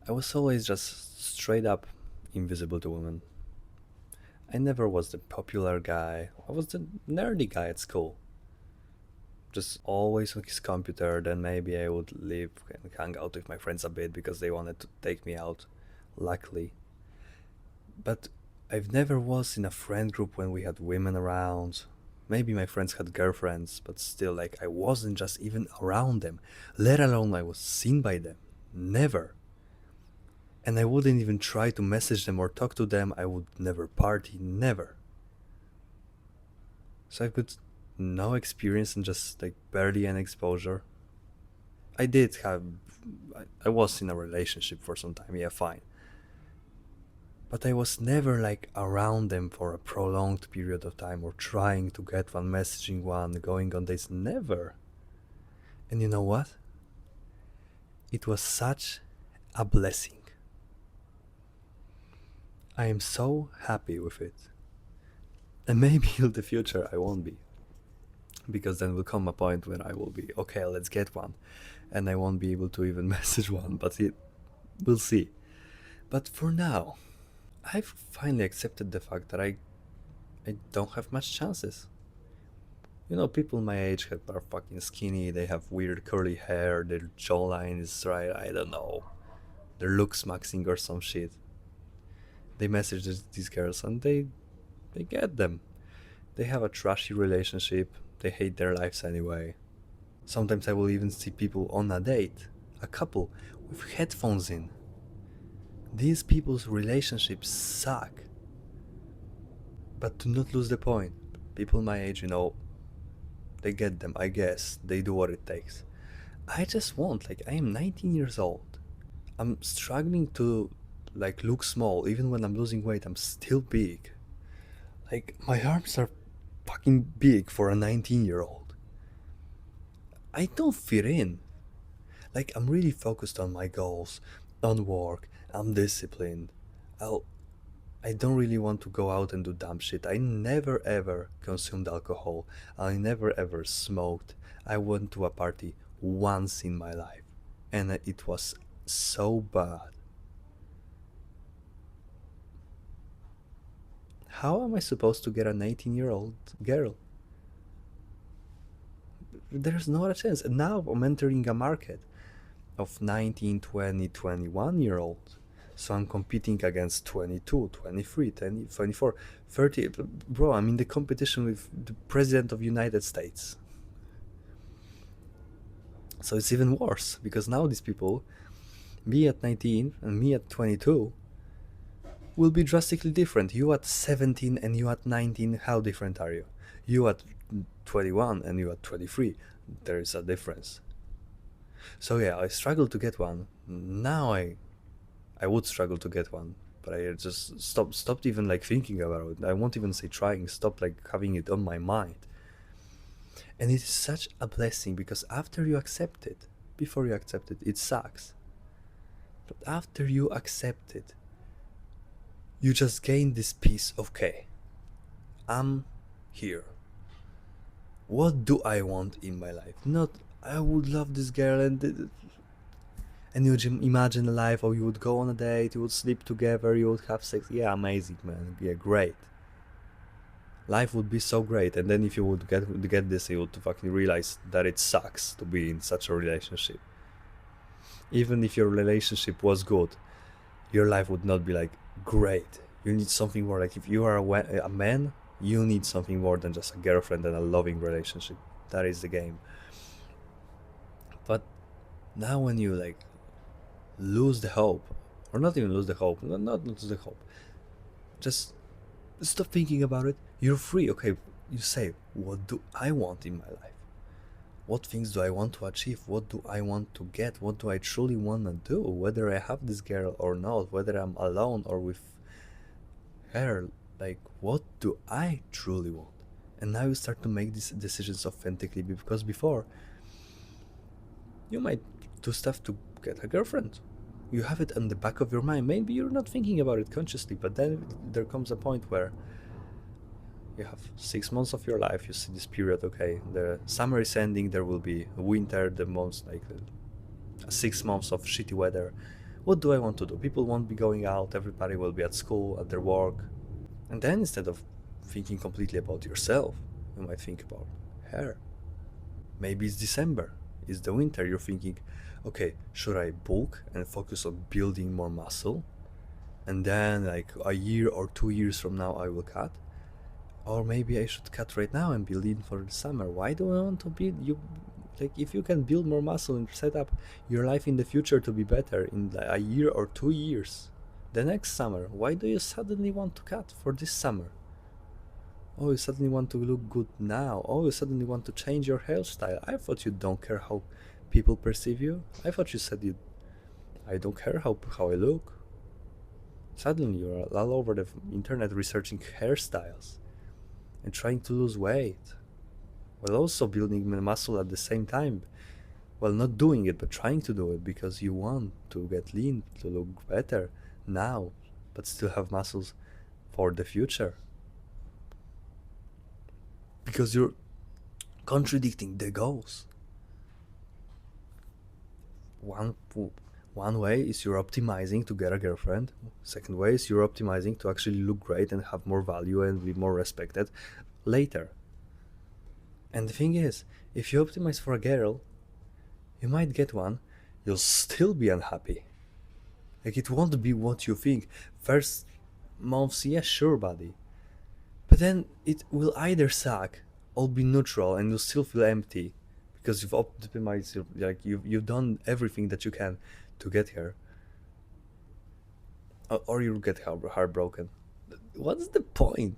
I was always just straight up invisible to women. I never was the popular guy. I was the nerdy guy at school. Just always on his computer, then maybe I would leave and hang out with my friends a bit because they wanted to take me out, luckily. But I've never was in a friend group when we had women around. Maybe my friends had girlfriends, but still, like, I wasn't just even around them, let alone I was seen by them. Never. And I wouldn't even try to message them or talk to them. I would never party, never. So I've got no experience and just like barely any exposure. I did have, I was in a relationship for some time, yeah, fine. But I was never like around them for a prolonged period of time or trying to get one, messaging one, going on dates, never. And you know what? It was such a blessing. I am so happy with it. And maybe in the future I won't be. Because then will come a point when I will be, okay, let's get one. And I won't be able to even message one, but we'll see. But for now, I've finally accepted the fact that I don't have much chances. You know, people my age are fucking skinny, they have weird curly hair, their jawline is right, I don't know. Their looks maxing or some shit. They message these girls and they get them. They have a trashy relationship, they hate their lives anyway. Sometimes I will even see people on a date, a couple, with headphones in. These people's relationships suck. But to not lose the point, people my age, you know, they get them, I guess. They do what it takes. I just want, like, I am 19 years old. I'm struggling to, like, look small. Even when I'm losing weight, I'm still big. Like, my arms are fucking big for a 19-year-old. I don't fit in. Like, I'm really focused on my goals, on work, I'm disciplined. I'll I don't really want to go out and do dumb shit. I never ever consumed alcohol. I never ever smoked. I went to a party once in my life, and it was so bad. How am I supposed to get an 18-year-old girl? There's not a chance. And now I'm entering a market of 19, 20, 21-year-olds. So I'm competing against 22, 23, 20, 24, 30. Bro, I'm in the competition with the President of the United States. So it's even worse because now these people, me at 19 and me at 22, will be drastically different. You at 17 and you at 19, how different are you? You at 21 and you at 23, there is a difference. So yeah, I struggled to get one. Now I would struggle to get one, but I just stopped even like thinking about it. I won't even say trying. Stop like having it on my mind. And it is such a blessing because after you accept it, before you accept it, it sucks. But after you accept it, you just gain this piece of, okay, I'm here. What do I want in my life? Not I would love this girl and you imagine a life, or you would go on a date, you would sleep together, you would have sex. Yeah, amazing, man. Yeah, great. Life would be so great, and then if you would get this, you would fucking realize that it sucks to be in such a relationship. Even if your relationship was good, your life would not be like great. You need something more. Like if you are a man, you need something more than just a girlfriend and a loving relationship. That is the game. But now when you like lose the hope, or not even lose the hope, not lose the hope, just stop thinking about it. You're free. Okay, you say, what do I want in my life? What things do I want to achieve? What do I want to get? What do I truly want to do? Whether I have this girl or not, whether I'm alone or with her, like, what do I truly want? And now you start to make these decisions authentically, because before you might do stuff to get a girlfriend. You have it on the back of your mind. Maybe you're not thinking about it consciously, but then there comes a point where you have 6 months of your life. You see this period, okay, the summer is ending, there will be winter, the months like 6 months of shitty weather, What do I want to do? People won't be going out, everybody will be at school, at their work. And then instead of thinking completely about yourself, you might think about hair. Maybe it's December, it's the winter, you're thinking, okay, should I bulk and focus on building more muscle? And then, like a year or 2 years from now, I will cut? Or maybe I should cut right now and be lean for the summer. Why do I want to be you? Like, if you can build more muscle and set up your life in the future to be better in a year or 2 years, the next summer, why do you suddenly want to cut for this summer? Oh, you suddenly want to look good now. Oh, you suddenly want to change your hairstyle. I thought you don't care how people perceive you. I thought you said you. I don't care how I look. Suddenly you're all over the internet researching hairstyles and trying to lose weight, while also building muscle at the same time. Well, not doing it, but trying to do it because you want to get lean, to look better now, but still have muscles for the future. Because you're contradicting the goals. One one way is you're optimizing to get a girlfriend. Second way is you're optimizing to actually look great and have more value and be more respected later. And the thing is, if you optimize for a girl, you might get one, you'll still be unhappy. Like, it won't be what you think. First months, yeah, sure, buddy. But then it will either suck or be neutral and you'll still feel empty because you've optimized, like you've done everything that you can to get here. Or you'll get heartbroken. What's the point?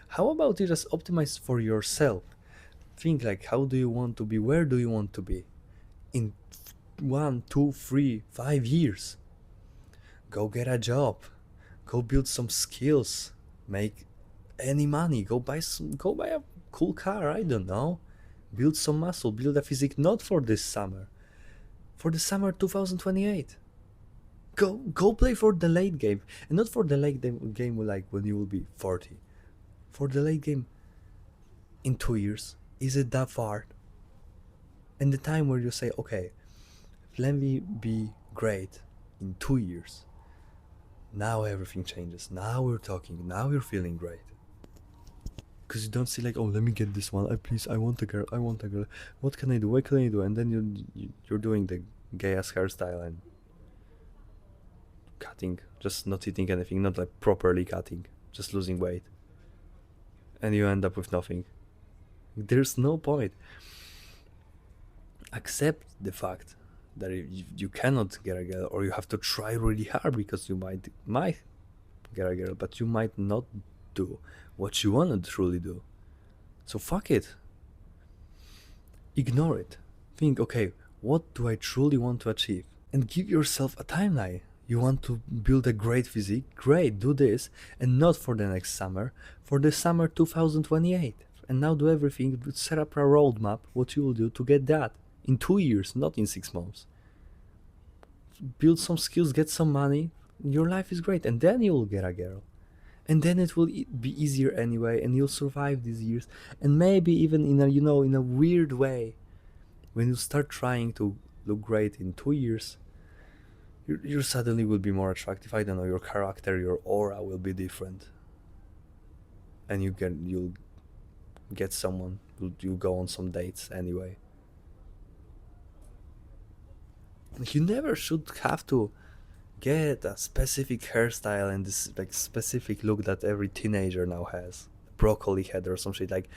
How about you just optimize for yourself? Think like, how do you want to be? Where do you want to be? In 1, 2, 3, 5 years. Go get a job. Go build some skills. Make any money. Go buy a cool car. I don't know. Build some muscle. Build a physique. Not for this summer. For the summer 2028. Go play for the late game, and not for the late game like when you will be 40. For the late game in 2 years. Is it that far? And the time where you say, okay, let me be great in 2 years. Now everything changes. Now we're talking. Now you're feeling great. Because you don't see like, oh, let me get this one. Please, I want a girl. I want a girl. What can I do? What can I do? And then you're doing the gay ass hairstyle and cutting, just not eating anything, not like properly cutting, just losing weight. And you end up with nothing. There's no point. Accept the fact that you cannot get a girl, or you have to try really hard because you might get a girl, but you might not do what you want to truly do. So fuck it. Ignore it. Think, okay, what do I truly want to achieve? And give yourself a timeline. You want to build a great physique? Great, do this. And not for the next summer, for the summer 2028. And now do everything, set up a roadmap, what you will do to get that. In 2 years, not in 6 months. Build some skills, get some money, your life is great. And then you will get a girl. And then it will be easier anyway, and you'll survive these years. And maybe even in a weird way, when you start trying to look great in 2 years, you suddenly will be more attractive. I don't know, your character, your aura will be different, and you'll get someone. You'll go on some dates anyway. You never should have to get a specific hairstyle and this like specific look that every teenager now has, broccoli head or some shit. Like,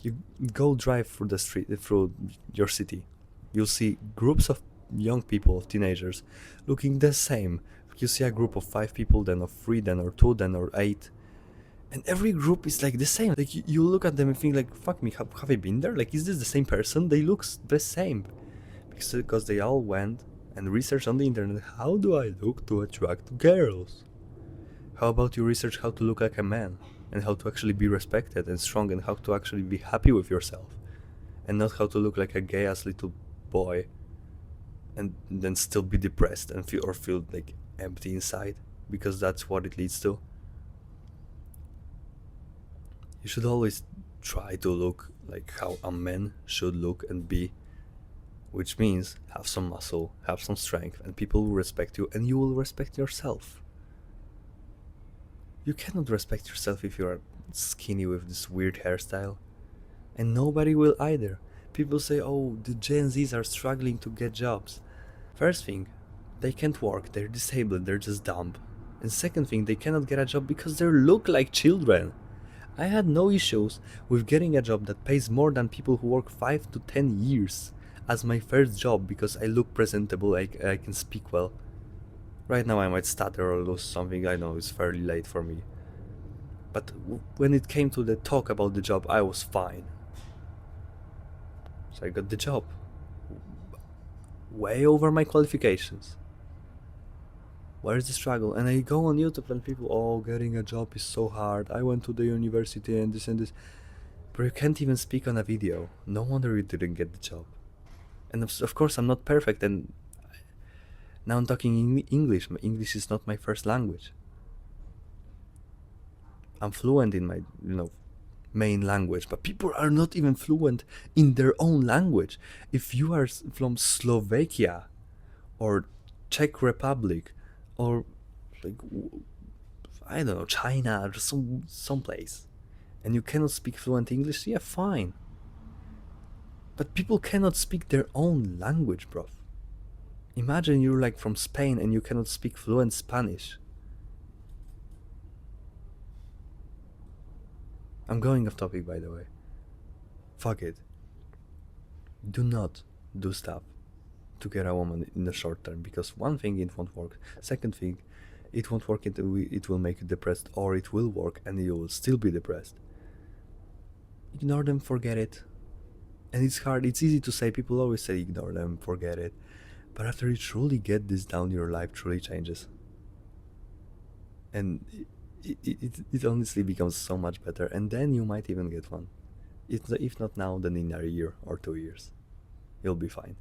you go drive through the street, through your city, you'll see groups of young people, of teenagers, looking the same. You see a group of 5 people, then of 3, then or 2, then or 8, and every group is like the same. Like, you look at them and think like, fuck me, have I been there? Like, is this the same person? They look the same because they all went and researched on the internet, how do I look to attract girls? How about you research how to look like a man, and how to actually be respected and strong, and how to actually be happy with yourself, and not how to look like a gay ass little boy and then still be depressed and feel like empty inside, because that's what it leads to. You should always try to look like how a man should look and be, which means have some muscle, have some strength, and people will respect you, and you will respect yourself. You cannot respect yourself if you are skinny with this weird hairstyle, and nobody will either. People say, oh, the Gen Zs are struggling to get jobs. First thing, they can't work, they're disabled, they're just dumb. And second thing, they cannot get a job because they look like children. I had no issues with getting a job that pays more than people who work 5 to 10 years as my first job because I look presentable, I can speak well. Right now I might stutter or lose something, I know it's fairly late for me. But when it came to the talk about the job, I was fine. So I got the job. Way over my qualifications. Where is the struggle? And I go on YouTube and people, oh, getting a job is so hard. I went to the university and this and this. But you can't even speak on a video. No wonder you didn't get the job. And of course, I'm not perfect. And now I'm talking English. English is not my first language. I'm fluent in my, main language, but people are not even fluent in their own language. If you are from Slovakia or Czech Republic or like I don't know, China or some place, and you cannot speak fluent English, yeah, fine. But people cannot speak their own language, bro. Imagine you're like from Spain and you cannot speak fluent Spanish. I'm going off topic, by the way. Fuck it. Do not do stuff to get a woman in the short term, because one thing, it won't work. Second thing, it won't work, it will make you depressed, or it will work and you will still be depressed. Ignore them, forget it. And it's hard, it's easy to say, people always say ignore them, forget it. But after you truly get this down, your life truly changes. And it honestly becomes so much better, and then you might even get one. If not now, then in a year or 2 years. You'll be fine.